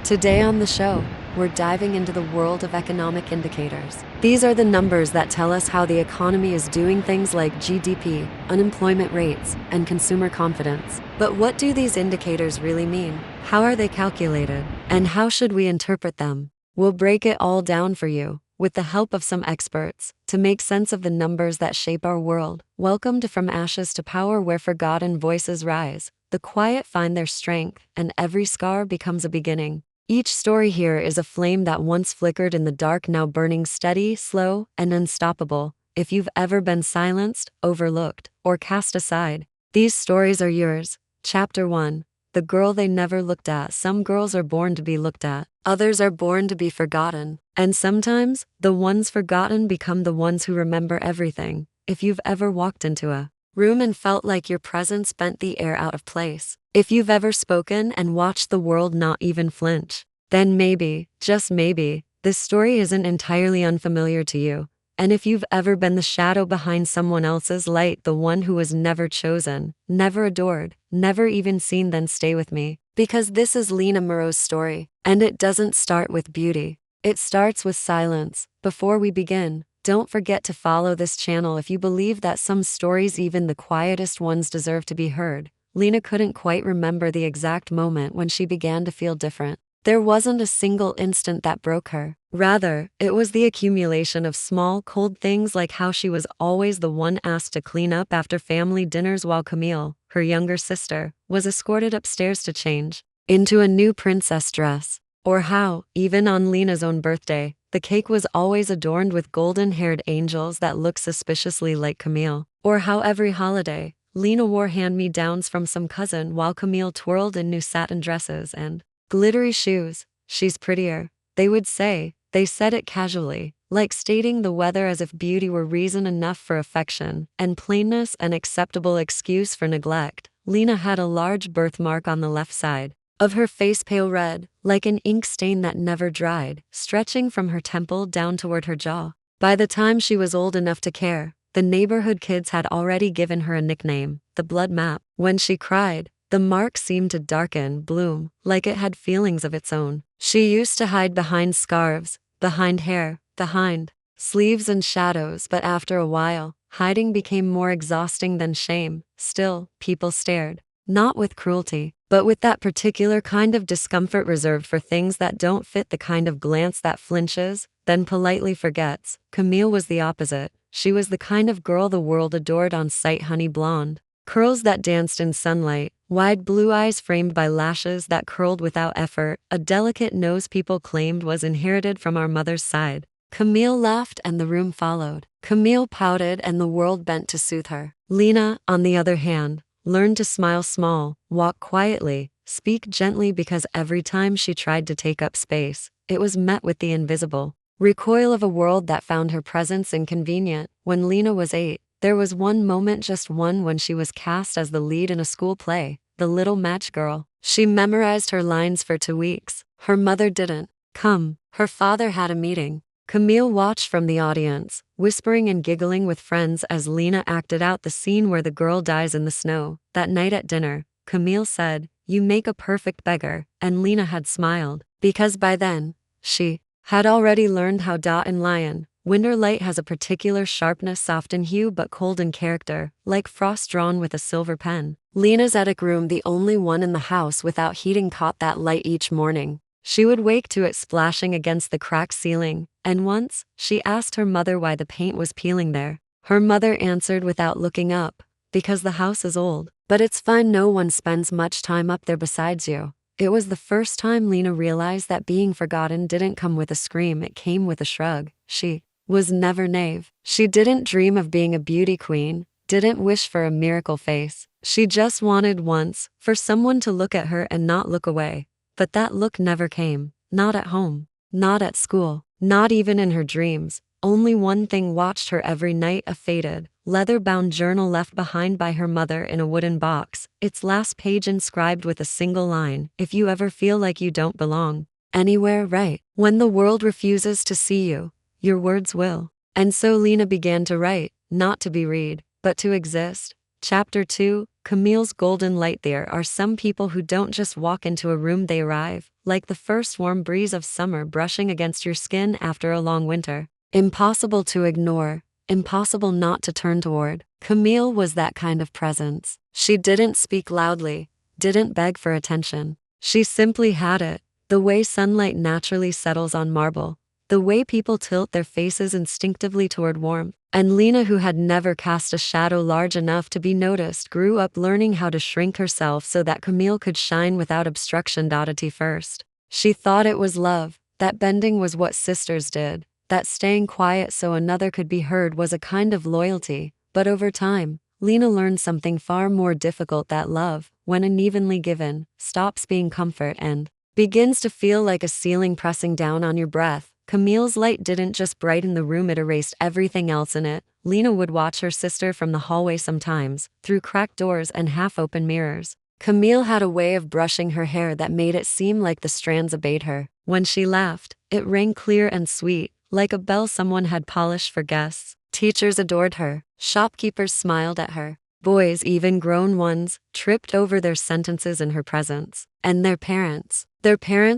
Today on the show, we're diving into the world of economic indicators. These are the numbers that tell us how the economy is doing, things like GDP, unemployment rates, and consumer confidence. But what do these indicators really mean? How are they calculated? And how should we interpret them? We'll break it all down for you, with the help of some experts, to make sense of the numbers that shape our world. Welcome to From Ashes to Power, where forgotten voices rise, the quiet find their strength, and every scar becomes a beginning. Each story here is a flame that once flickered in the dark, now burning steady, slow, and unstoppable. If you've ever been silenced, overlooked, or cast aside, these stories are yours. Chapter 1. The girl they never looked at. Some girls are born to be looked at. Others are born to be forgotten. And sometimes, the ones forgotten become the ones who remember everything. If you've ever walked into a room and felt like your presence bent the air out of place. If you've ever spoken and watched the world not even flinch, then maybe, just maybe, this story isn't entirely unfamiliar to you. And if you've ever been the shadow behind someone else's light, the one who was never chosen, never adored, never even seen, then stay with me. Because this is Lina Moreau's story, and it doesn't start with beauty. It starts with silence. Before we begin, don't forget to follow this channel if you believe that some stories, even the quietest ones, deserve to be heard. Lina couldn't quite remember the exact moment when she began to feel different. There wasn't a single instant that broke her. Rather, it was the accumulation of small, cold things, like how she was always the one asked to clean up after family dinners while Camille, her younger sister, was escorted upstairs to change into a new princess dress. Or how, even on Lina's own birthday, the cake was always adorned with golden-haired angels that looked suspiciously like Camille. Or how every holiday, Lina wore hand-me-downs from some cousin while Camille twirled in new satin dresses and glittery shoes. She's prettier, they would say. They said it casually, like stating the weather, as if beauty were reason enough for affection, and plainness an acceptable excuse for neglect. Lina had a large birthmark on the left side of her face, pale red, like an ink stain that never dried, stretching from her temple down toward her jaw. By the time she was old enough to care, the neighborhood kids had already given her a nickname, the blood map. When she cried, the mark seemed to darken, bloom, like it had feelings of its own. She used to hide behind scarves, behind hair, behind sleeves and shadows, but after a while, hiding became more exhausting than shame. Still, people stared. Not with cruelty, but with that particular kind of discomfort reserved for things that don't fit, the kind of glance that flinches, then politely forgets. Camille was the opposite. She was the kind of girl the world adored on sight: honey blonde, curls that danced in sunlight, wide blue eyes framed by lashes that curled without effort, a delicate nose people claimed was inherited from our mother's side. Camille laughed and the room followed. Camille pouted and the world bent to soothe her. Lina, on the other hand, learned to smile small, walk quietly, speak gently, because every time she tried to take up space, it was met with the invisible recoil of a world that found her presence inconvenient. When Lina was 8, there was one moment, just one, when she was cast as the lead in a school play, The Little Match Girl. She memorized her lines for 2 weeks. Her mother didn't come. Her father had a meeting. Camille watched from the audience, whispering and giggling with friends as Lina acted out the scene where the girl dies in the snow. That night at dinner, Camille said, "You make a perfect beggar," and Lina had smiled, because by then, she had already learned how Dot and Lion, winter light, has a particular sharpness, soft in hue but cold in character, like frost drawn with a silver pen. Lina's attic room, the only one in the house without heating, caught that light each morning. She would wake to it splashing against the cracked ceiling, and once, she asked her mother why the paint was peeling there. Her mother answered without looking up, "Because the house is old. But it's fine, no one spends much time up there besides you." It was the first time Lina realized that being forgotten didn't come with a scream, it came with a shrug. She was never naive. She didn't dream of being a beauty queen, didn't wish for a miracle face. She just wanted once for someone to look at her and not look away. But that look never came. Not at home. Not at school. Not even in her dreams. Only one thing watched her every night: a faded, leather-bound journal left behind by her mother in a wooden box, its last page inscribed with a single line: "If you ever feel like you don't belong anywhere, write. When the world refuses to see you, your words will." And so Lina began to write, not to be read, but to exist. Chapter 2. Camille's golden light. There are some people who don't just walk into a room, they arrive, like the first warm breeze of summer brushing against your skin after a long winter. Impossible to ignore, impossible not to turn toward. Camille was that kind of presence. She didn't speak loudly, didn't beg for attention. She simply had it, the way sunlight naturally settles on marble, the way people tilt their faces instinctively toward warmth. And Lina, who had never cast a shadow large enough to be noticed, grew up learning how to shrink herself so that Camille could shine without obstruction. At first, she thought it was love, that bending was what sisters did, that staying quiet so another could be heard was a kind of loyalty. But over time, Lina learned something far more difficult, that love, when unevenly given, stops being comfort and begins to feel like a ceiling pressing down on your breath. Camille's light didn't just brighten the room, it erased everything else in it. Lina would watch her sister from the hallway sometimes, through cracked doors and half-open mirrors. Camille had a way of brushing her hair that made it seem like the strands obeyed her. When she laughed, it rang clear and sweet, like a bell someone had polished for guests. Teachers adored her, shopkeepers smiled at her, boys, even grown ones, tripped over their sentences in her presence. And their parents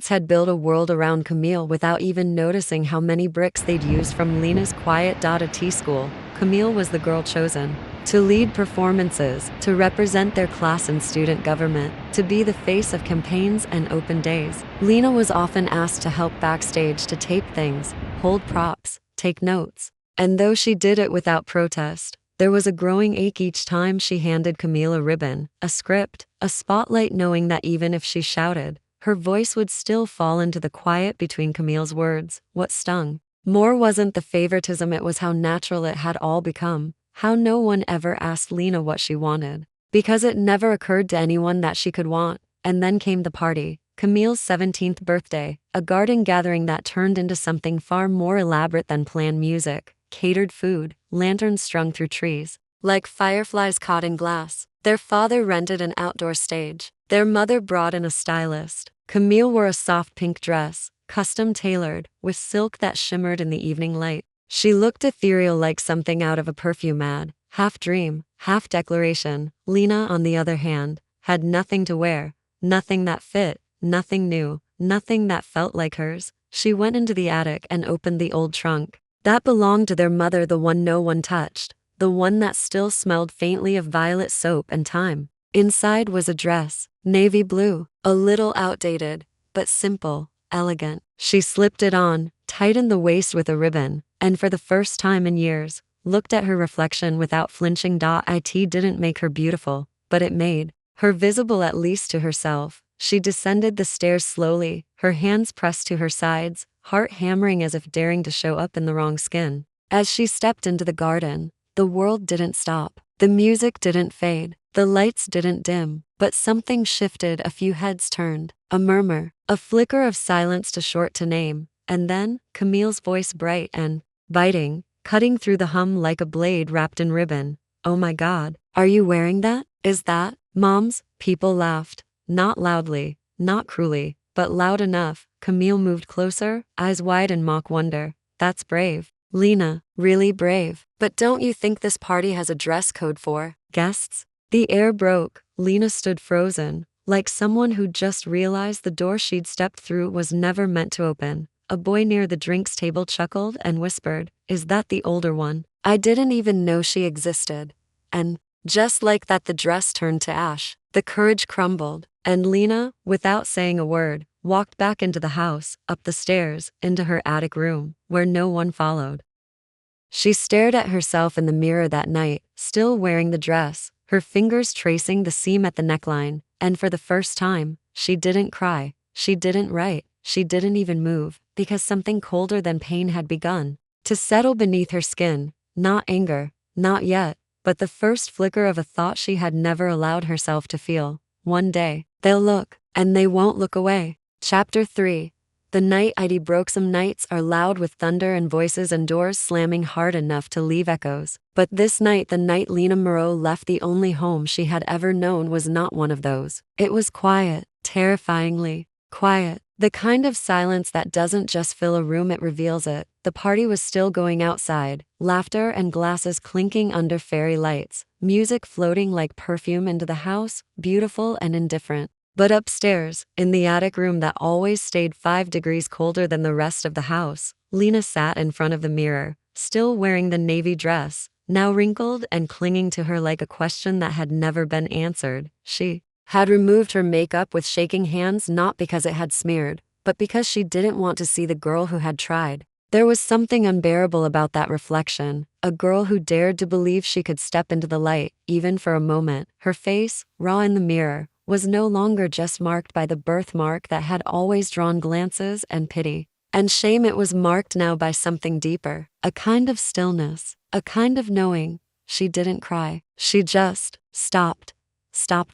had built a world around Camille without even noticing how many bricks they'd used from Lina's quiet at tea school. Camille was the girl chosen to lead performances, to represent their class in student government, to be the face of campaigns and open days. Lina was often asked to help backstage, to tape things, hold props, take notes. And though she did it without protest, there was a growing ache each time she handed Camille a ribbon, a script, a spotlight, knowing that even if she shouted, her voice would still fall into the quiet between Camille's words. What stung more wasn't the favoritism, it was how natural it had all become, how no one ever asked Lina what she wanted, because it never occurred to anyone that she could want. And then came the party, Camille's 17th birthday, a garden gathering that turned into something far more elaborate than planned music, catered food, lanterns strung through trees, like fireflies caught in glass. Their father rented an outdoor stage. Their mother brought in a stylist. Camille wore a soft pink dress, custom tailored, with silk that shimmered in the evening light. She looked ethereal, like something out of a perfume ad, half dream, half declaration. Lina, on the other hand, had nothing to wear, nothing that fit, nothing new, nothing that felt like hers. She went into the attic and opened the old trunk that belonged to their mother, the one no one touched, the one that still smelled faintly of violet soap and thyme. Inside was a dress, navy blue, a little outdated, but simple, elegant. She slipped it on, tightened the waist with a ribbon, and for the first time in years, looked at her reflection without flinching. It didn't make her beautiful, but it made her visible, at least to herself. She descended the stairs slowly, her hands pressed to her sides, heart hammering as if daring to show up in the wrong skin. As she stepped into the garden, the world didn't stop. The music didn't fade, the lights didn't dim, but something shifted. A few heads turned, a murmur, a flicker of silence too short to name, and then Camille's voice, bright and biting, cutting through the hum like a blade wrapped in ribbon. "Oh my God, are you wearing that? Is that Mom's?" People laughed, not loudly, not cruelly, but loud enough. Camille moved closer, eyes wide in mock wonder. "That's brave, Lina, really brave. But don't you think this party has a dress code for guests?" The air broke. Lina stood frozen, like someone who'd just realized the door she'd stepped through was never meant to open. A boy near the drinks table chuckled and whispered, "Is that the older one? I didn't even know she existed." And just like that, the dress turned to ash. The courage crumbled, and Lina, without saying a word, walked back into the house, up the stairs, into her attic room, where no one followed. She stared at herself in the mirror that night, still wearing the dress, her fingers tracing the seam at the neckline, and for the first time, she didn't cry, she didn't write, she didn't even move, because something colder than pain had begun to settle beneath her skin. Not anger, not yet, but the first flicker of a thought she had never allowed herself to feel. One day, they'll look, and they won't look away. Chapter 3. The night ID broke. Some nights are loud with thunder and voices and doors slamming hard enough to leave echoes. But this night, the night Lina Moreau left the only home she had ever known, was not one of those. It was quiet, terrifyingly quiet. The kind of silence that doesn't just fill a room, it reveals it. The party was still going outside, laughter and glasses clinking under fairy lights, music floating like perfume into the house, beautiful and indifferent. But upstairs, in the attic room that always stayed 5 degrees colder than the rest of the house, Lina sat in front of the mirror, still wearing the navy dress, now wrinkled and clinging to her like a question that had never been answered. She had removed her makeup with shaking hands, not because it had smeared, but because she didn't want to see the girl who had tried. There was something unbearable about that reflection, a girl who dared to believe she could step into the light, even for a moment. Her face, raw in the mirror, was no longer just marked by the birthmark that had always drawn glances and pity and shame. It was marked now by something deeper, a kind of stillness, a kind of knowing. She didn't cry. She just stopped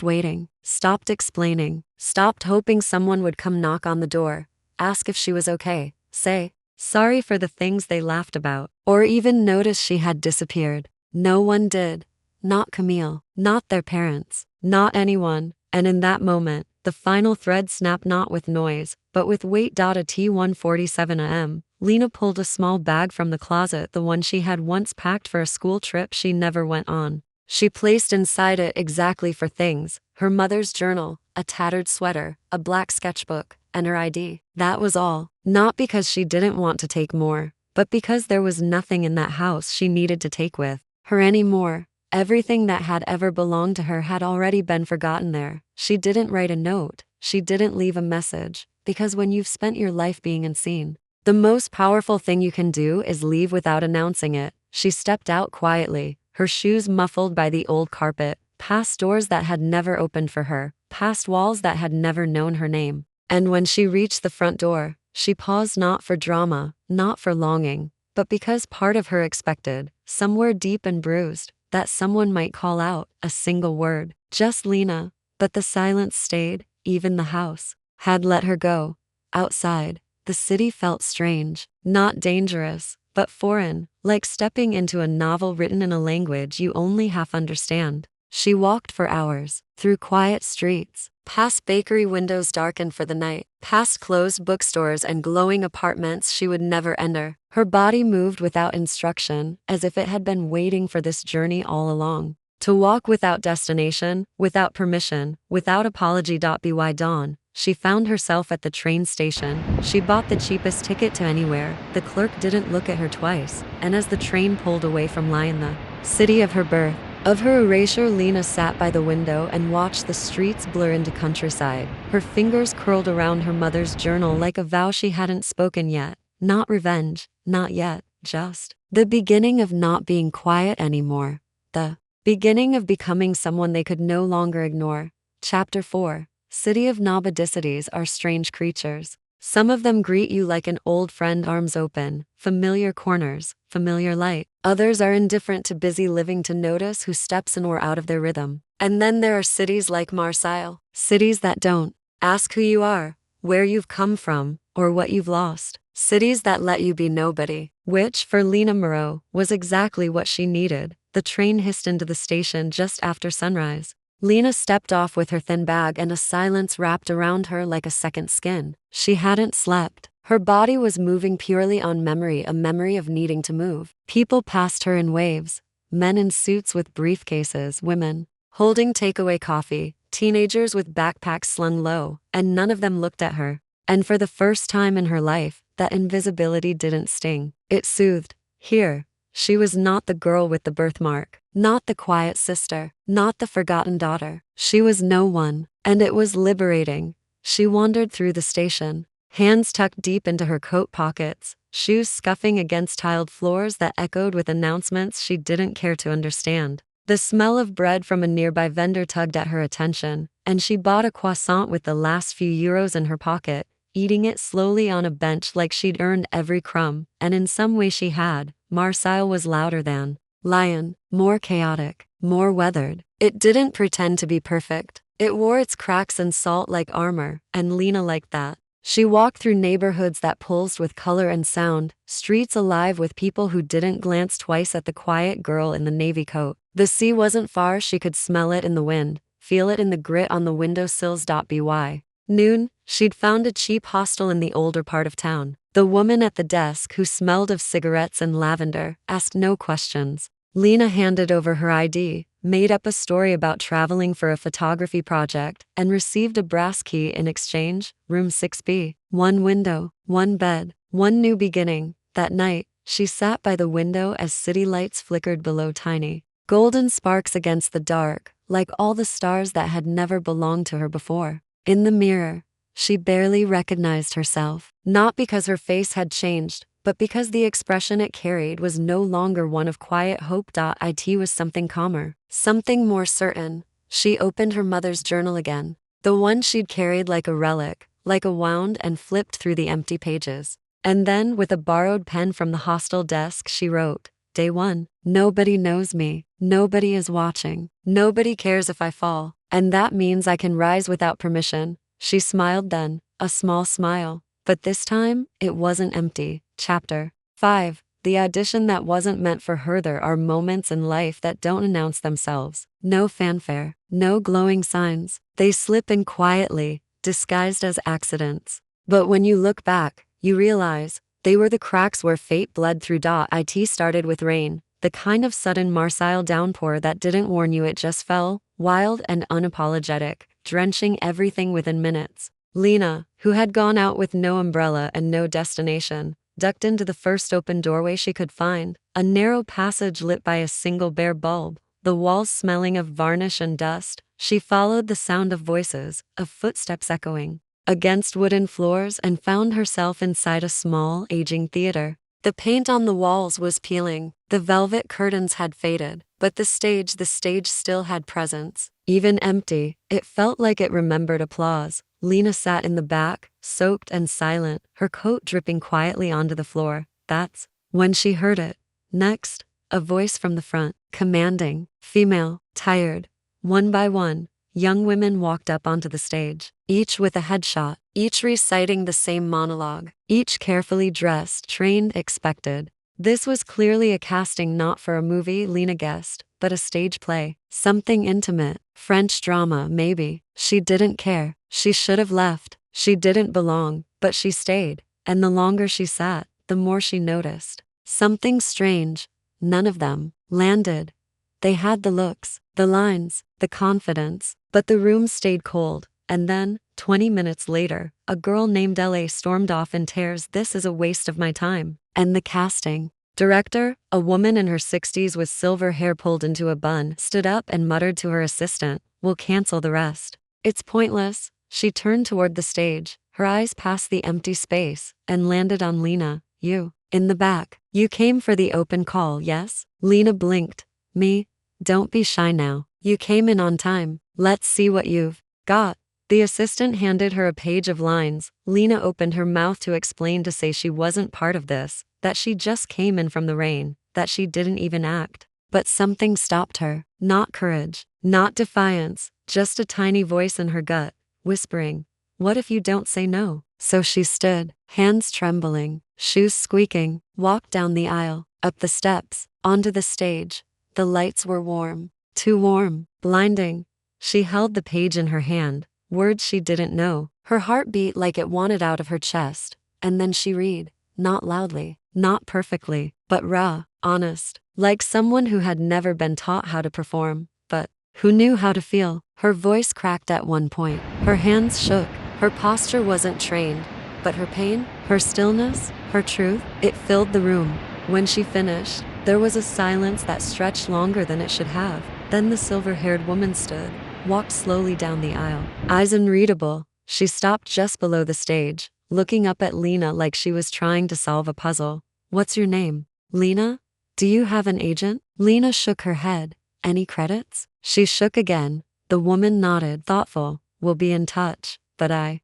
waiting, stopped explaining, stopped hoping someone would come knock on the door, ask if she was okay, say sorry for the things they laughed about, or even notice she had disappeared. No one did. Not Camille, not their parents, not anyone. And in that moment, the final thread snapped, not with noise, but with weight. At 1:47 a.m., Lina pulled a small bag from the closet, the one she had once packed for a school trip she never went on. She placed inside it exactly 4 things: her mother's journal, a tattered sweater, a black sketchbook, and her ID. That was all. Not because she didn't want to take more, but because there was nothing in that house she needed to take with her anymore. Everything that had ever belonged to her had already been forgotten there. She didn't write a note. She didn't leave a message. Because when you've spent your life being unseen, the most powerful thing you can do is leave without announcing it. She stepped out quietly, her shoes muffled by the old carpet, past doors that had never opened for her, past walls that had never known her name. And when she reached the front door, she paused, not for drama, not for longing, but because part of her expected, somewhere deep and bruised, that someone might call out a single word, just Lina. But the silence stayed. Even the house had let her go. Outside, the city felt strange, not dangerous, but foreign, like stepping into a novel written in a language you only half understand. She walked for hours, through quiet streets, past bakery windows darkened for the night, past closed bookstores and glowing apartments she would never enter. Her body moved without instruction, as if it had been waiting for this journey all along. To walk without destination, without permission, without apology. By dawn, she found herself at the train station. She bought the cheapest ticket to anywhere. The clerk didn't look at her twice, and as the train pulled away from Lina, the city of her birth, of her erasure, Lina sat by the window and watched the streets blur into countryside. Her fingers curled around her mother's journal like a vow she hadn't spoken yet. Not revenge, not yet, just the beginning of not being quiet anymore. The beginning of becoming someone they could no longer ignore. Chapter 4. City of Nobodicities are strange creatures. Some of them greet you like an old friend, arms open, familiar corners, familiar light. Others are indifferent, too busy living to notice who steps in or out of their rhythm. And then there are cities like Marseille, cities that don't ask who you are, where you've come from, or what you've lost. Cities that let you be nobody, which, for Lina Moreau, was exactly what she needed. The train hissed into the station just after sunrise. Lina stepped off with her thin bag, and a silence wrapped around her like a second skin. She hadn't slept. Her body was moving purely on memory, a memory of needing to move. People passed her in waves. Men in suits with briefcases, women holding takeaway coffee, teenagers with backpacks slung low, and none of them looked at her. And for the first time in her life, that invisibility didn't sting. It soothed. Here, she was not the girl with the birthmark, not the quiet sister, not the forgotten daughter. She was no one, and it was liberating. She wandered through the station, hands tucked deep into her coat pockets, shoes scuffing against tiled floors that echoed with announcements she didn't care to understand. The smell of bread from a nearby vendor tugged at her attention, and she bought a croissant with the last few euros in her pocket, eating it slowly on a bench like she'd earned every crumb, and in some way she had. Marseille was louder than Lyon, more chaotic, more weathered. It didn't pretend to be perfect. It wore its cracks and salt like armor, and Lina liked that. She walked through neighborhoods that pulsed with color and sound, streets alive with people who didn't glance twice at the quiet girl in the navy coat. The sea wasn't far, she could smell it in the wind, feel it in the grit on the windowsills. By Noon, she'd found a cheap hostel in the older part of town. The woman at the desk, who smelled of cigarettes and lavender, asked no questions. Lina handed over her ID, made up a story about traveling for a photography project, and received a brass key in exchange. Room 6B. One window, one bed, one new beginning. That night, she sat by the window as city lights flickered below tiny golden sparks against the dark, like all the stars that had never belonged to her before. In the mirror, she barely recognized herself, not because her face had changed, but because the expression it carried was no longer one of quiet hope. It was something calmer, something more certain. She opened her mother's journal again, the one she'd carried like a relic, like a wound, and flipped through the empty pages. And then, with a borrowed pen from the hostel desk, she wrote, Day 1. Nobody knows me. Nobody is watching. Nobody cares if I fall. And that means I can rise without permission. She smiled then, a small smile. But this time, it wasn't empty. Chapter 5. The audition that wasn't meant for her. There are moments in life that don't announce themselves. No fanfare, no glowing signs. They slip in quietly, disguised as accidents. But when you look back, you realize they were the cracks where fate bled through. It started with rain, the kind of sudden Marseille downpour that didn't warn you, it just fell, wild and unapologetic, drenching everything within minutes. Lina, who had gone out with no umbrella and no destination, ducked into the first open doorway she could find, a narrow passage lit by a single bare bulb, the walls smelling of varnish and dust. She followed the sound of voices, of footsteps echoing against wooden floors, and found herself inside a small, aging theater. The paint on the walls was peeling, the velvet curtains had faded, but the stage still had presence. Even empty, it felt like it remembered applause. Lina sat in the back, soaked and silent, her coat dripping quietly onto the floor. That's when she heard it. Next, a voice from the front, commanding, female, tired. One by one, young women walked up onto the stage, each with a headshot, each reciting the same monologue, each carefully dressed, trained, expected. This was clearly a casting not for a movie, Lina guessed, but a stage play. Something intimate, French drama maybe. She didn't care. She should have left. She didn't belong, but she stayed. And the longer she sat, the more she noticed something strange. None of them landed. They had the looks, the lines, the confidence, but the room stayed cold. And then, 20 minutes later, a girl named L.A. stormed off in tears. This is a waste of my time. And the casting director, a woman in her 60s with silver hair pulled into a bun, stood up and muttered to her assistant, "We'll cancel the rest. It's pointless." She turned toward the stage, her eyes passed the empty space, and landed on Lina. "You, in the back. You came for the open call, yes?" Lina blinked. "Me? Don't be shy now. You came in on time. Let's see what you've got." The assistant handed her a page of lines. Lina opened her mouth to explain, to say she wasn't part of this, that she just came in from the rain, that she didn't even act. But something stopped her. Not courage, not defiance, just a tiny voice in her gut, whispering, "What if you don't say no?" So she stood, hands trembling, shoes squeaking, walked down the aisle, up the steps, onto the stage. The lights were warm, too warm, blinding. She held the page in her hand, words she didn't know. Her heart beat like it wanted out of her chest. And then she read, not loudly, not perfectly, but raw, honest, like someone who had never been taught how to perform, but who knew how to feel. Her voice cracked at one point. Her hands shook. Her posture wasn't trained, but her pain, her stillness, her truth, it filled the room. When she finished, there was a silence that stretched longer than it should have. Then the silver-haired woman stood, walked slowly down the aisle, eyes unreadable. She stopped just below the stage, looking up at Lina like she was trying to solve a puzzle. "What's your name?" "Lina? Do you have an agent?" Lina shook her head. "Any credits?" She shook again. The woman nodded, thoughtful. "We'll be in touch." "But I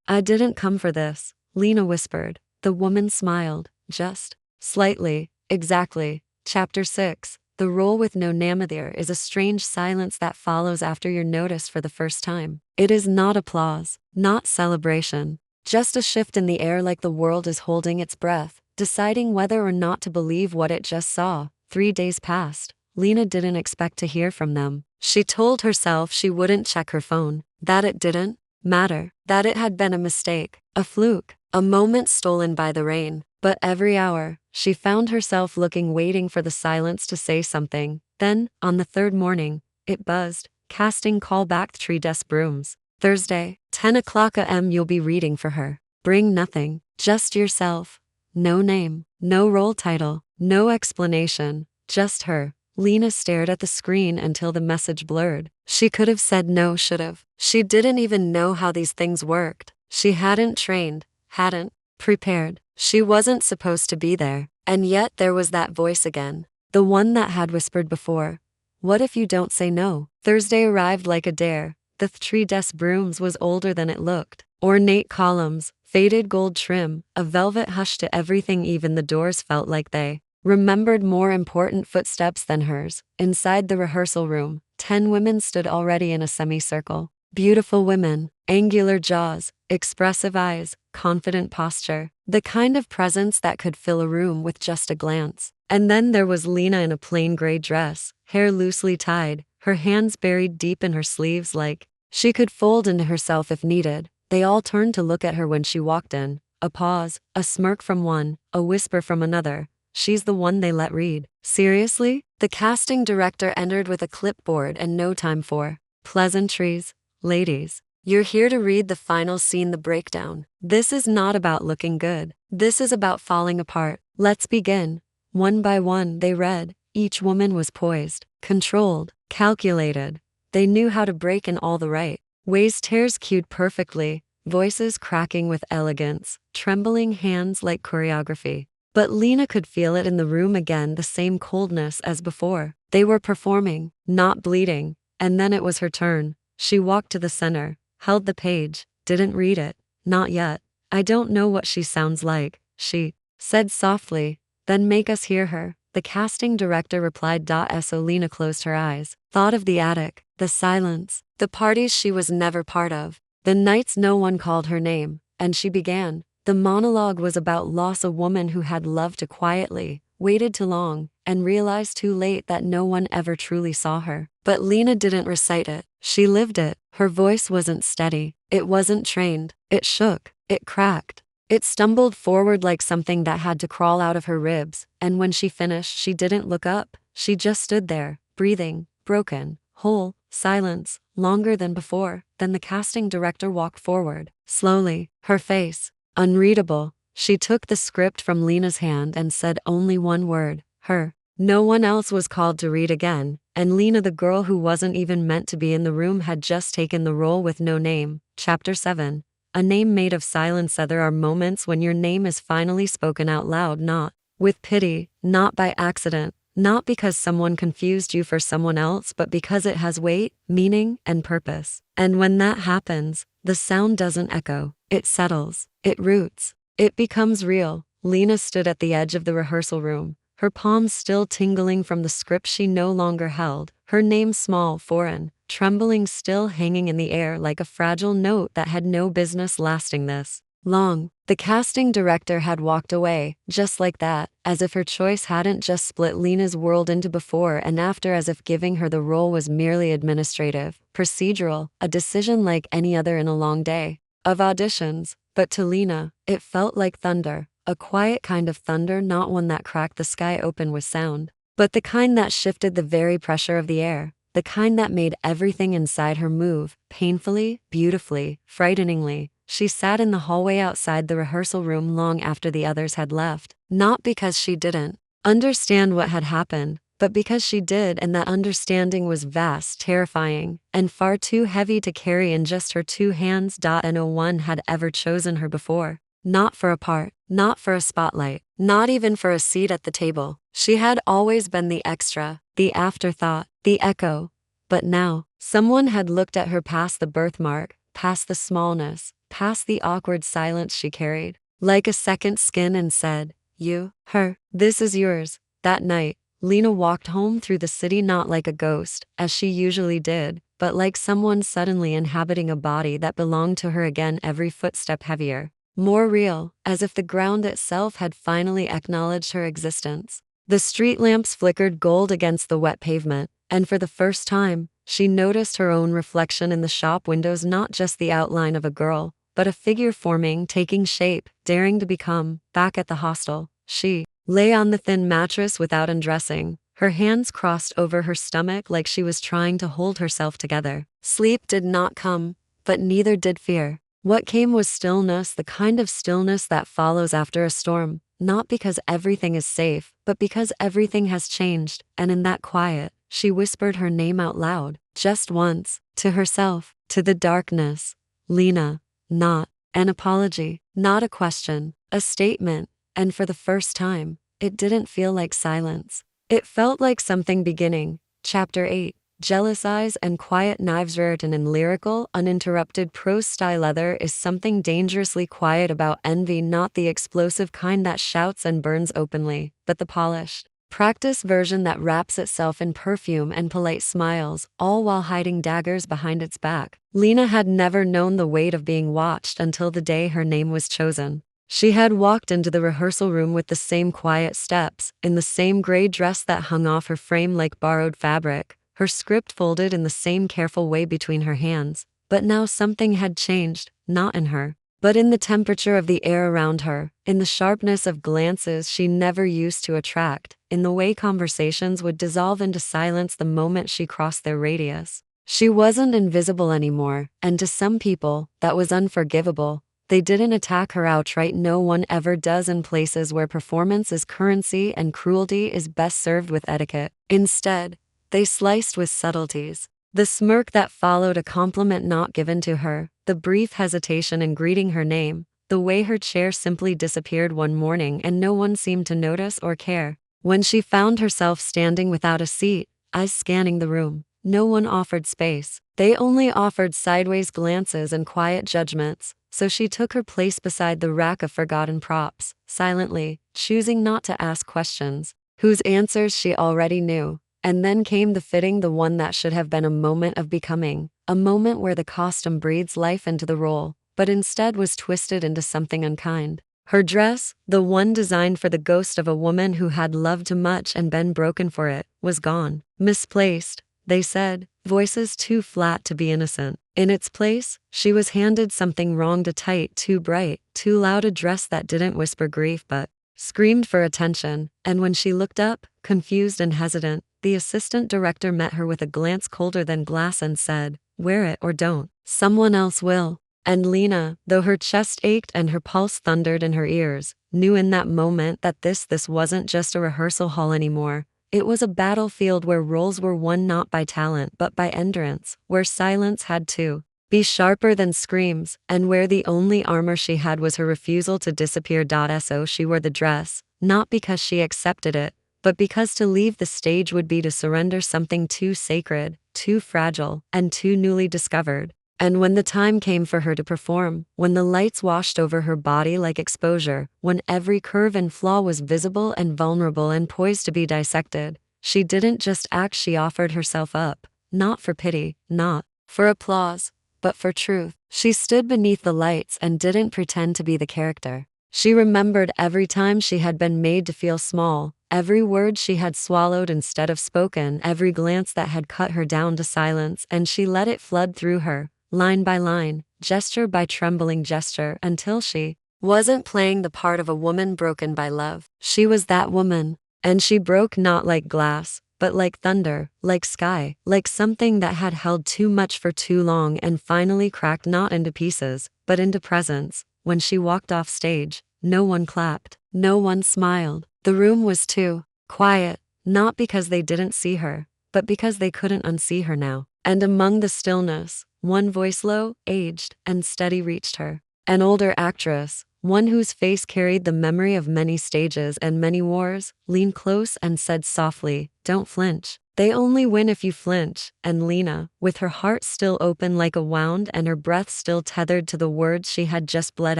didn't come for this," Lina whispered. The woman smiled, just slightly. "Exactly." Chapter 6. The role with no name. There is a strange silence that follows after you're noticed for the first time. It is not applause, not celebration, just a shift in the air, like the world is holding its breath, deciding whether or not to believe what it just saw. 3 days passed. Lina didn't expect to hear from them. She told herself she wouldn't check her phone, that it didn't matter, that it had been a mistake, a fluke, a moment stolen by the rain. But every hour, she found herself waiting for the silence to say something. Then, on the third morning, it buzzed, casting call back 3 desk brooms. Thursday, 10 o'clock a.m. You'll be reading for her. Bring nothing, just yourself. No name, no role title, no explanation, just her. Lina stared at the screen until the message blurred. She could have said no, should have. She didn't even know how these things worked. She hadn't trained, hadn't prepared. She wasn't supposed to be there. And yet there was that voice again. The one that had whispered before. What if you don't say no? Thursday arrived like a dare. The 3 desk brooms was older than it looked. Ornate columns, faded gold trim, a velvet hush to everything. Even the doors felt like they remembered more important footsteps than hers. Inside the rehearsal room, 10 women stood already in a semicircle. Beautiful women, angular jaws, expressive eyes, confident posture, the kind of presence that could fill a room with just a glance. And then there was Lina in a plain gray dress, hair loosely tied, her hands buried deep in her sleeves like she could fold into herself if needed. They all turned to look at her when she walked in. A pause, a smirk from one, a whisper from another. She's the one they let read. Seriously? The casting director entered with a clipboard and no time for pleasantries. Ladies, you're here to read the final scene, the breakdown. This is not about looking good. This is about falling apart. Let's begin. One by one, they read. Each woman was poised, controlled, calculated. They knew how to break in all the right ways, tears cued perfectly, voices cracking with elegance, trembling hands like choreography. But Lina could feel it in the room again, the same coldness as before. They were performing, not bleeding. And then it was her turn. She walked to the center, held the page, didn't read it. Not yet. I don't know what she sounds like, she said softly. Then make us hear her. The casting director replied. So Lina closed her eyes, thought of the attic, the silence, the parties she was never part of, the nights no one called her name, and she began. The monologue was about loss, a woman who had loved too quietly, waited too long, and realized too late that no one ever truly saw her. But Lina didn't recite it, she lived it. Her voice wasn't steady, it wasn't trained, it shook, it cracked. It stumbled forward like something that had to crawl out of her ribs, and when she finished, she didn't look up. She just stood there, breathing, broken, whole, silence, longer than before. Then the casting director walked forward, slowly, her face unreadable. She took the script from Lina's hand and said only one word, her. No one else was called to read again, and Lina, the girl who wasn't even meant to be in the room, had just taken the role with no name. Chapter 7. A name made of silence. There are moments when your name is finally spoken out loud, not with pity, not by accident, not because someone confused you for someone else, but because it has weight, meaning, and purpose. And when that happens, the sound doesn't echo, it settles, it roots, it becomes real. Lina stood at the edge of the rehearsal room, her palms still tingling from the script she no longer held, her name small, foreign, trembling, still hanging in the air like a fragile note that had no business lasting this long. The casting director had walked away, just like that, as if her choice hadn't just split Lina's world into before and after, as if giving her the role was merely administrative, procedural, a decision like any other in a long day of auditions. But to Lina, it felt like thunder, a quiet kind of thunder, not one that cracked the sky open with sound, but the kind that shifted the very pressure of the air, the kind that made everything inside her move, painfully, beautifully, frighteningly. She sat in the hallway outside the rehearsal room long after the others had left, not because she didn't understand what had happened, but because she did, and that understanding was vast, terrifying, and far too heavy to carry in just her 2 hands. No one had ever chosen her before. Not for a part, not for a spotlight, not even for a seat at the table. She had always been the extra, the afterthought, the echo. But now, someone had looked at her past the birthmark, past the smallness, past the awkward silence she carried, like a second skin, and said, "You, her, this is yours." That night, Lina walked home through the city not like a ghost, as she usually did, but like someone suddenly inhabiting a body that belonged to her again, every footstep heavier, more real, as if the ground itself had finally acknowledged her existence. The street lamps flickered gold against the wet pavement, and for the first time, she noticed her own reflection in the shop windows, not just the outline of a girl, but a figure forming, taking shape, daring to become. Back at the hostel, she lay on the thin mattress without undressing, her hands crossed over her stomach like she was trying to hold herself together. Sleep did not come, but neither did fear. What came was stillness, the kind of stillness that follows after a storm, not because everything is safe, but because everything has changed, and in that quiet, she whispered her name out loud, just once, to herself, to the darkness. Lina. Not an apology, not a question, a statement, and for the first time, it didn't feel like silence. It felt like something beginning. Chapter 8. Jealous eyes and quiet knives. Written in lyrical, uninterrupted prose style. There is something dangerously quiet about envy, not the explosive kind that shouts and burns openly, but the polished, practiced version that wraps itself in perfume and polite smiles, all while hiding daggers behind its back. Lina had never known the weight of being watched until the day her name was chosen. She had walked into the rehearsal room with the same quiet steps, in the same gray dress that hung off her frame like borrowed fabric, her script folded in the same careful way between her hands. But now something had changed, not in her, but in the temperature of the air around her, in the sharpness of glances she never used to attract, in the way conversations would dissolve into silence the moment she crossed their radius. She wasn't invisible anymore, and to some people, that was unforgivable. They didn't attack her outright. No one ever does in places where performance is currency and cruelty is best served with etiquette. Instead, they sliced with subtleties. The smirk that followed a compliment not given to her, the brief hesitation in greeting her name, the way her chair simply disappeared one morning and no one seemed to notice or care. When she found herself standing without a seat, eyes scanning the room, no one offered space. They only offered sideways glances and quiet judgments, so she took her place beside the rack of forgotten props, silently, choosing not to ask questions, whose answers she already knew. And then came the fitting, the one that should have been a moment of becoming, a moment where the costume breathes life into the role, but instead was twisted into something unkind. Her dress, the one designed for the ghost of a woman who had loved too much and been broken for it, was gone. Misplaced, they said, voices too flat to be innocent. In its place, she was handed something wrong, too tight, too bright, too loud, a dress that didn't whisper grief but screamed for attention. And when she looked up, confused and hesitant, the assistant director met her with a glance colder than glass and said, "Wear it or don't. Someone else will." And Lina, though her chest ached and her pulse thundered in her ears, knew in that moment that this wasn't just a rehearsal hall anymore. It was a battlefield where roles were won not by talent but by endurance, where silence had to be sharper than screams, and where the only armor she had was her refusal to disappear. So she wore the dress, not because she accepted it, but because to leave the stage would be to surrender something too sacred, too fragile, and too newly discovered. And when the time came for her to perform, when the lights washed over her body like exposure, when every curve and flaw was visible and vulnerable and poised to be dissected, she didn't just act, she offered herself up, not for pity, not for applause, but for truth. She stood beneath the lights and didn't pretend to be the character. She remembered every time she had been made to feel small, every word she had swallowed instead of spoken, every glance that had cut her down to silence, and she let it flood through her, line by line, gesture by trembling gesture, until she wasn't playing the part of a woman broken by love. She was that woman, and she broke not like glass, but like thunder, like sky, like something that had held too much for too long and finally cracked not into pieces, but into presence. When she walked off stage, no one clapped, no one smiled. The room was too quiet, not because they didn't see her, but because they couldn't unsee her now. And among the stillness, one voice, low, aged, and steady, reached her. An older actress, one whose face carried the memory of many stages and many wars, leaned close and said softly, "Don't flinch. They only win if you flinch." And Lina, with her heart still open like a wound and her breath still tethered to the words she had just bled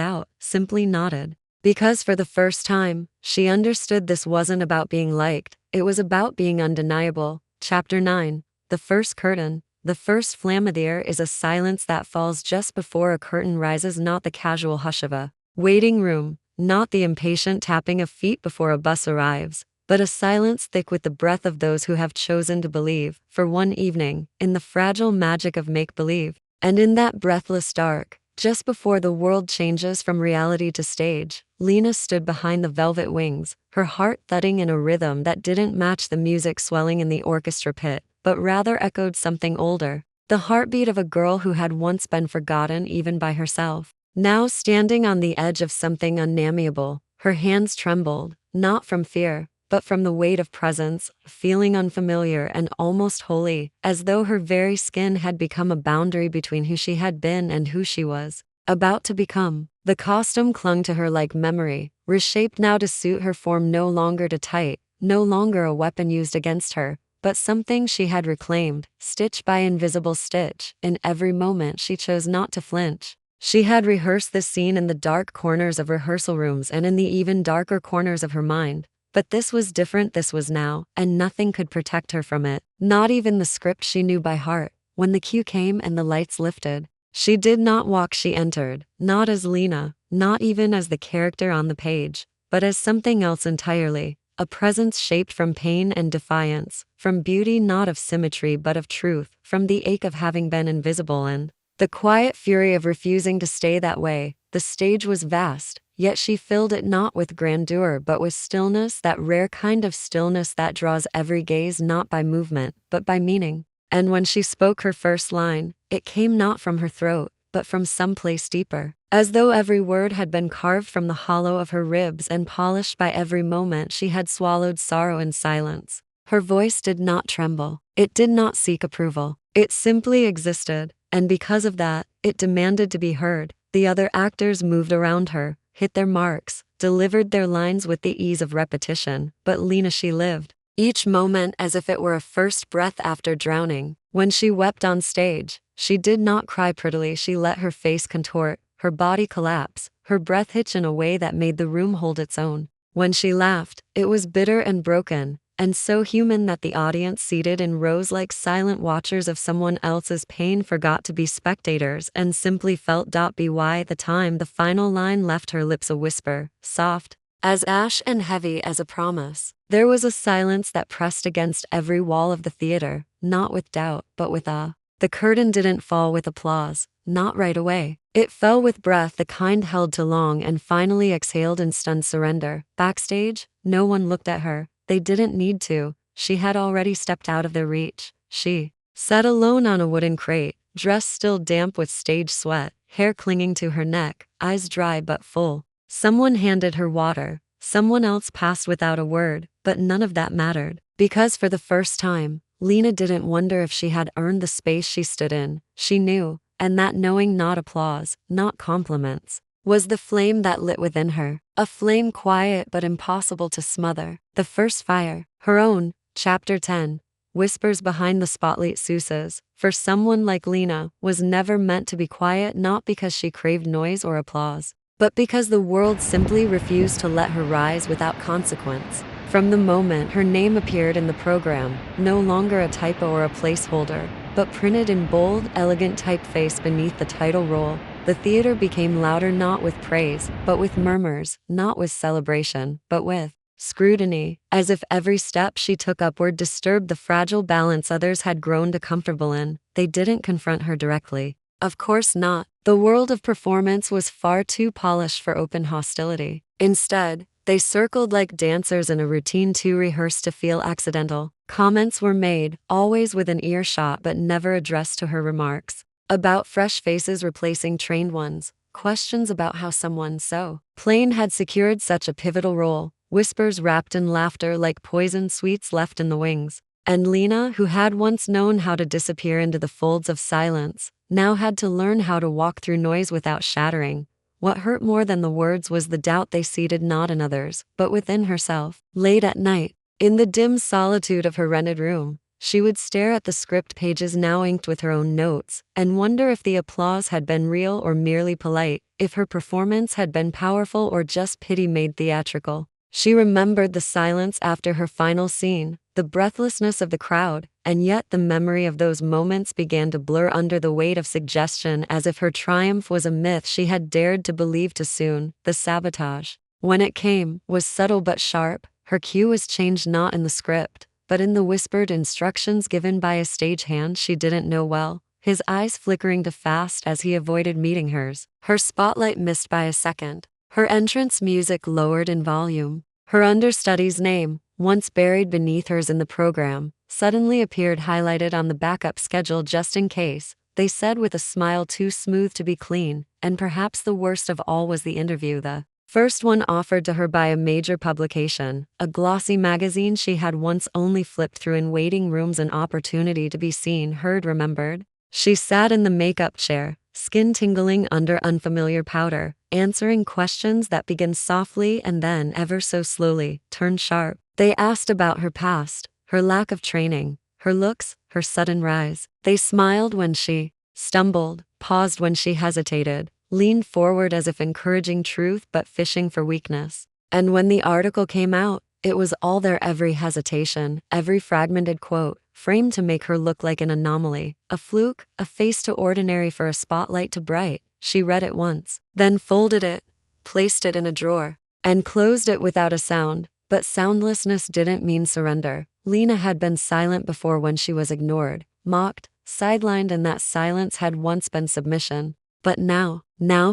out, simply nodded. Because for the first time, she understood this wasn't about being liked, it was about being undeniable. Chapter 9. The first curtain. The first flammethier is a silence that falls just before a curtain rises, not the casual hush of a waiting room, not the impatient tapping of feet before a bus arrives, but a silence thick with the breath of those who have chosen to believe, for one evening, in the fragile magic of make-believe. And in that breathless dark, just before the world changes from reality to stage, Lina stood behind the velvet wings, her heart thudding in a rhythm that didn't match the music swelling in the orchestra pit, but rather echoed something older, the heartbeat of a girl who had once been forgotten even by herself. Now standing on the edge of something unnameable, her hands trembled, not from fear, but from the weight of presence, feeling unfamiliar and almost holy, as though her very skin had become a boundary between who she had been and who she was about to become. The costume clung to her like memory, reshaped now to suit her form, no longer too tight, no longer a weapon used against her, but something she had reclaimed, stitch by invisible stitch. In every moment she chose not to flinch. She had rehearsed this scene in the dark corners of rehearsal rooms and in the even darker corners of her mind. But this was different, this was now, and nothing could protect her from it, not even the script she knew by heart. When the cue came and the lights lifted, she did not walk, she entered, not as Lina, not even as the character on the page, but as something else entirely, a presence shaped from pain and defiance, from beauty not of symmetry but of truth, from the ache of having been invisible and the quiet fury of refusing to stay that way. The stage was vast, yet she filled it not with grandeur but with stillness, that rare kind of stillness that draws every gaze not by movement, but by meaning. And when she spoke her first line, it came not from her throat, but from some place deeper, as though every word had been carved from the hollow of her ribs and polished by every moment she had swallowed sorrow in silence. Her voice did not tremble, it did not seek approval, it simply existed, and because of that, it demanded to be heard. The other actors moved around her, hit their marks, delivered their lines with the ease of repetition, but Lina, she lived each moment as if it were a first breath after drowning. When she wept on stage, she did not cry prettily, she let her face contort, her body collapse, her breath hitch in a way that made the room hold its own. When she laughed, it was bitter and broken, and so human that the audience seated in rows like silent watchers of someone else's pain forgot to be spectators and simply felt. By the time the final line left her lips, a whisper, soft as ash and heavy as a promise, there was a silence that pressed against every wall of the theater, not with doubt, but with awe. The curtain didn't fall with applause, not right away. It fell with breath, the kind held too long and finally exhaled in stunned surrender. Backstage, no one looked at her. They didn't need to. She had already stepped out of their reach. She sat alone on a wooden crate, dress still damp with stage sweat, hair clinging to her neck, eyes dry but full. Someone handed her water. Someone else passed without a word, but none of that mattered. Because for the first time, Lina didn't wonder if she had earned the space she stood in. She knew, and that knowing, not applause, not compliments, was the flame that lit within her, a flame quiet but impossible to smother. The first fire, her own. Chapter 10. Whispers behind the spotlight. Sousa's, for someone like Lina, was never meant to be quiet, not because she craved noise or applause, but because the world simply refused to let her rise without consequence. From the moment her name appeared in the program, no longer a typo or a placeholder, but printed in bold, elegant typeface beneath the title role, the theater became louder, not with praise, but with murmurs, not with celebration, but with scrutiny, as if every step she took upward disturbed the fragile balance others had grown too comfortable in. They didn't confront her directly. Of course not. The world of performance was far too polished for open hostility. Instead, they circled like dancers in a routine too rehearsed to feel accidental. Comments were made, always within earshot but never addressed to her. Remarks about fresh faces replacing trained ones, questions about how someone so plain had secured such a pivotal role, whispers wrapped in laughter like poison sweets left in the wings. And Lina, who had once known how to disappear into the folds of silence, now had to learn how to walk through noise without shattering. What hurt more than the words was the doubt they seeded not in others, but within herself. Late at night, in the dim solitude of her rented room, she would stare at the script pages now inked with her own notes, and wonder if the applause had been real or merely polite, if her performance had been powerful or just pity made theatrical. She remembered the silence after her final scene, the breathlessness of the crowd, and yet the memory of those moments began to blur under the weight of suggestion, as if her triumph was a myth she had dared to believe too soon. The sabotage, when it came, was subtle but sharp, Her cue was changed not in the script, but in the whispered instructions given by a stagehand she didn't know well, his eyes flickering too fast as he avoided meeting hers. Her spotlight missed by a second. Her entrance music lowered in volume. Her understudy's name, once buried beneath hers in the program, suddenly appeared highlighted on the backup schedule just in case, they said with a smile too smooth to be clean, and perhaps the worst of all was the interview, the first one offered to her by a major publication, a glossy magazine she had once only flipped through in waiting rooms, an opportunity to be seen, heard, remembered. She sat in the makeup chair, skin tingling under unfamiliar powder, answering questions that began softly and then, ever so slowly, turned sharp. They asked about her past, her lack of training, her looks, her sudden rise. They smiled when she stumbled, paused when she hesitated, leaned forward as if encouraging truth but fishing for weakness. And when the article came out, it was all there, every hesitation, every fragmented quote, framed to make her look like an anomaly, a fluke, a face too ordinary for a spotlight too bright. She read it once, then folded it, placed it in a drawer, and closed it without a sound. But soundlessness didn't mean surrender. Lina had been silent before when she was ignored, mocked, sidelined, and that silence had once been submission. But now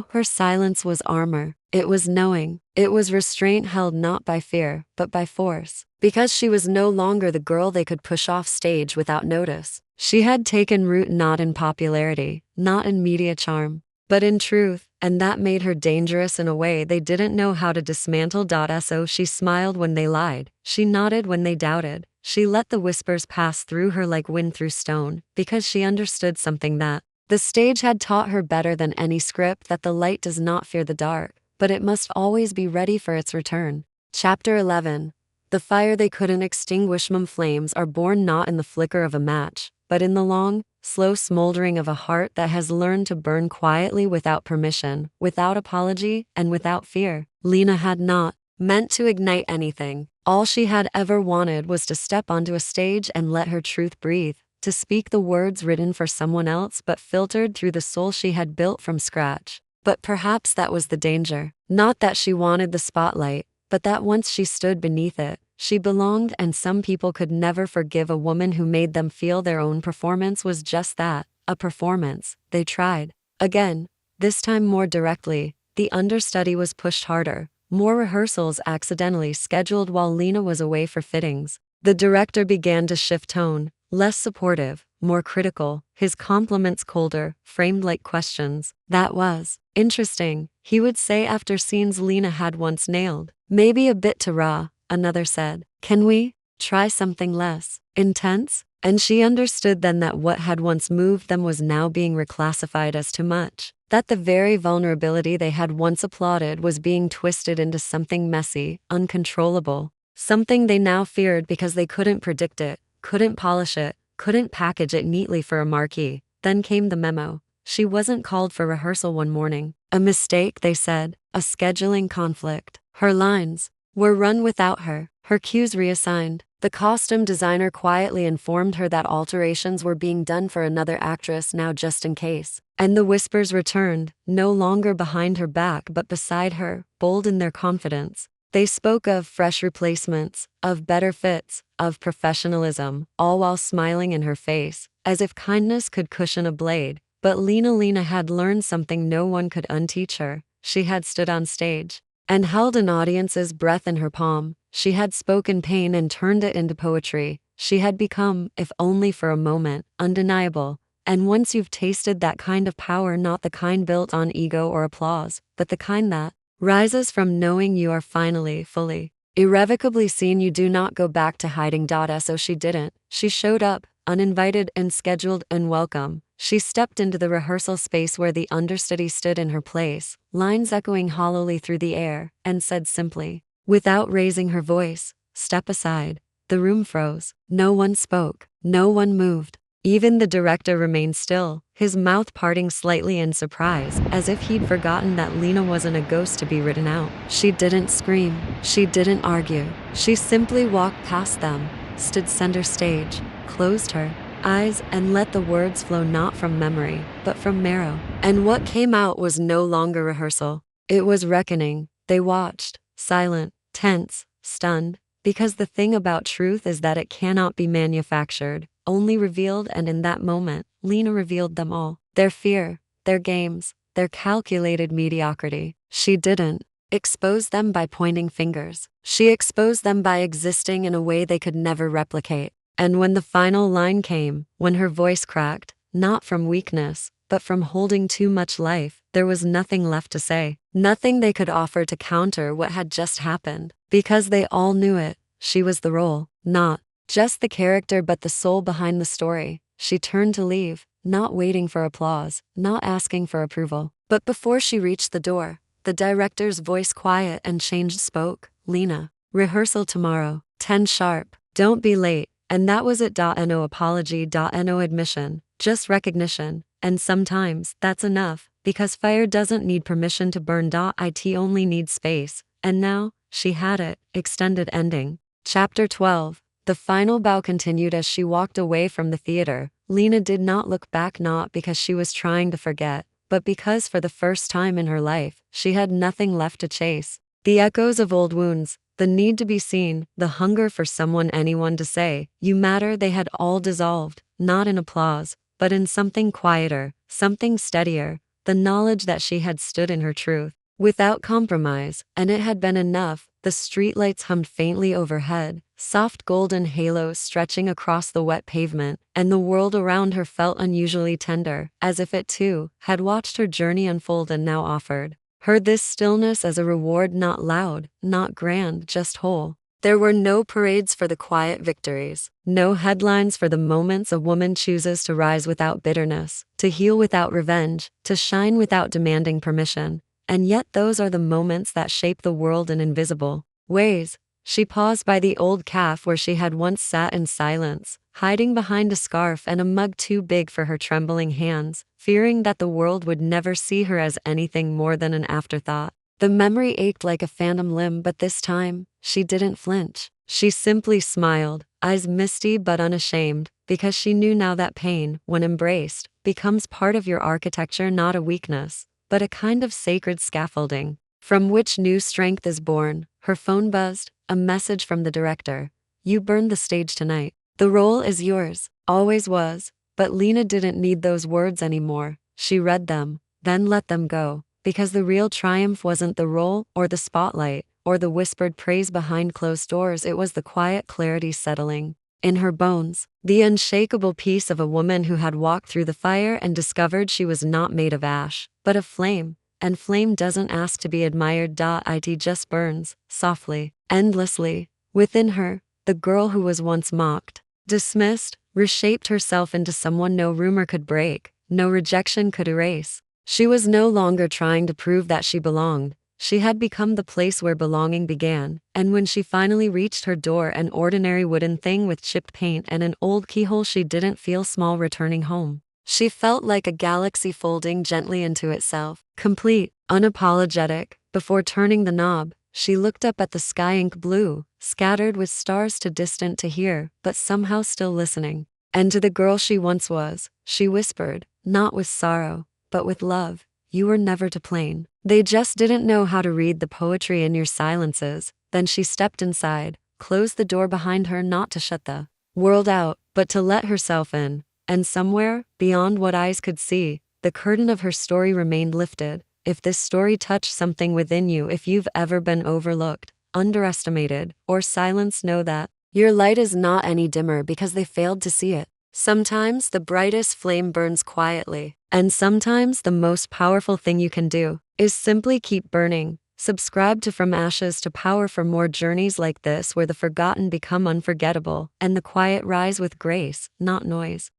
her silence was armor. It was knowing. It was restraint held not by fear, but by force. Because she was no longer the girl they could push off stage without notice. She had taken root not in popularity, not in media charm, but in truth, and that made her dangerous in a way they didn't know how to dismantle. So she smiled when they lied, she nodded when they doubted, she let the whispers pass through her like wind through stone, because she understood something that the stage had taught her better than any script, that the light does not fear the dark, but it must always be ready for its return. Chapter 11. The fire they couldn't extinguish. Flames are born not in the flicker of a match, but in the long, slow smoldering of a heart that has learned to burn quietly without permission, without apology, and without fear. Lina had not meant to ignite anything. All she had ever wanted was to step onto a stage and let her truth breathe, to speak the words written for someone else but filtered through the soul she had built from scratch. But perhaps that was the danger. Not that she wanted the spotlight, but that once she stood beneath it, she belonged, and some people could never forgive a woman who made them feel their own performance was just that, a performance. They tried. Again, this time more directly. The understudy was pushed harder, more rehearsals accidentally scheduled while Lina was away for fittings. The director began to shift tone, less supportive, more critical, his compliments colder, framed like questions. That was interesting, he would say after scenes Lina had once nailed. Maybe a bit too raw, another said. Can we try something less intense? And she understood then that what had once moved them was now being reclassified as too much. That the very vulnerability they had once applauded was being twisted into something messy, uncontrollable. Something they now feared because they couldn't predict it, couldn't polish it, couldn't package it neatly for a marquee. Then came the memo. She wasn't called for rehearsal one morning. A mistake, they said. A scheduling conflict. Her lines were run without her. Her cues reassigned. The costume designer quietly informed her that alterations were being done for another actress now just in case. And the whispers returned, no longer behind her back but beside her, bold in their confidence. They spoke of fresh replacements, of better fits, of professionalism, all while smiling in her face, as if kindness could cushion a blade. But Lina had learned something no one could unteach her. She had stood on stage and held an audience's breath in her palm. She had spoken pain and turned it into poetry. She had become, if only for a moment, undeniable. And once you've tasted that kind of power, not the kind built on ego or applause, but the kind that rises from knowing you are finally, fully, irrevocably seen, you do not go back to hiding. So she didn't. She showed up, uninvited, unscheduled, unwelcome. She stepped into the rehearsal space where the understudy stood in her place, lines echoing hollowly through the air, and said simply, without raising her voice, "Step aside." The room froze. No one spoke. No one moved. Even the director remained still, his mouth parting slightly in surprise, as if he'd forgotten that Lina wasn't a ghost to be written out. She didn't scream. She didn't argue. She simply walked past them, stood center stage, closed her eyes, and let the words flow not from memory, but from marrow. And what came out was no longer rehearsal. It was reckoning. They watched, silent, tense, stunned, Because the thing about truth is that it cannot be manufactured, only revealed, and in that moment, Lina revealed them all. Their fear, their games, their calculated mediocrity. She didn't expose them by pointing fingers. She exposed them by existing in a way they could never replicate. And when the final line came, when her voice cracked, not from weakness, but from holding too much life, there was nothing left to say. Nothing they could offer to counter what had just happened. Because they all knew it, she was the role, not just the character but the soul behind the story. She turned to leave, not waiting for applause, not asking for approval. But before she reached the door, the director's voice, quiet and changed, spoke. Lina, rehearsal tomorrow, 10 sharp. Don't be late. And that was it. No apology, no admission, just recognition. And sometimes that's enough, because fire doesn't need permission to burn. It only needs space. And now, she had it. Extended ending. Chapter 12. The final bow continued as she walked away from the theater. Lina did not look back, not because she was trying to forget, but because for the first time in her life, she had nothing left to chase. The echoes of old wounds, the need to be seen, the hunger for anyone to say, "You matter," they had all dissolved, not in applause, but in something quieter, something steadier, the knowledge that she had stood in her truth, without compromise, and it had been enough. The streetlights hummed faintly overhead, soft golden halos stretching across the wet pavement, and the world around her felt unusually tender, as if it too had watched her journey unfold and now offered her this stillness as a reward, not loud, not grand, just whole. There were no parades for the quiet victories, no headlines for the moments a woman chooses to rise without bitterness, to heal without revenge, to shine without demanding permission. And yet those are the moments that shape the world in invisible ways. She paused by the old cafe where she had once sat in silence, hiding behind a scarf and a mug too big for her trembling hands, fearing that the world would never see her as anything more than an afterthought. The memory ached like a phantom limb, but this time, she didn't flinch. She simply smiled, eyes misty but unashamed, because she knew now that pain, when embraced, becomes part of your architecture, not a weakness, but a kind of sacred scaffolding, from which new strength is born. Her phone buzzed, a message from the director. "You burned the stage tonight. The role is yours." Always was, but Lina didn't need those words anymore. She read them, then let them go, because the real triumph wasn't the role, or the spotlight, or the whispered praise behind closed doors. It was the quiet clarity settling in her bones, the unshakable peace of a woman who had walked through the fire and discovered she was not made of ash, but of flame. And flame doesn't ask to be admired. It just burns, softly, endlessly. Within her, the girl who was once mocked, dismissed, reshaped herself into someone no rumor could break, no rejection could erase. She was no longer trying to prove that she belonged. She had become the place where belonging began, and when she finally reached her door, an ordinary wooden thing with chipped paint and an old keyhole, she didn't feel small returning home. She felt like a galaxy folding gently into itself, complete, unapologetic. Before turning the knob, she looked up at the sky, ink blue, scattered with stars, too distant to hear, but somehow still listening. And to the girl she once was, she whispered, not with sorrow, but with love, "You were never to blame. They just didn't know how to read the poetry in your silences." Then she stepped inside, closed the door behind her, not to shut the world out, but to let herself in. And somewhere, beyond what eyes could see, the curtain of her story remained lifted. If this story touched something within you, if you've ever been overlooked, underestimated, or silenced, know that your light is not any dimmer because they failed to see it. Sometimes the brightest flame burns quietly, and sometimes the most powerful thing you can do is simply keep burning. Subscribe to From Ashes to Power for more journeys like this, where the forgotten become unforgettable and the quiet rise with grace, not noise.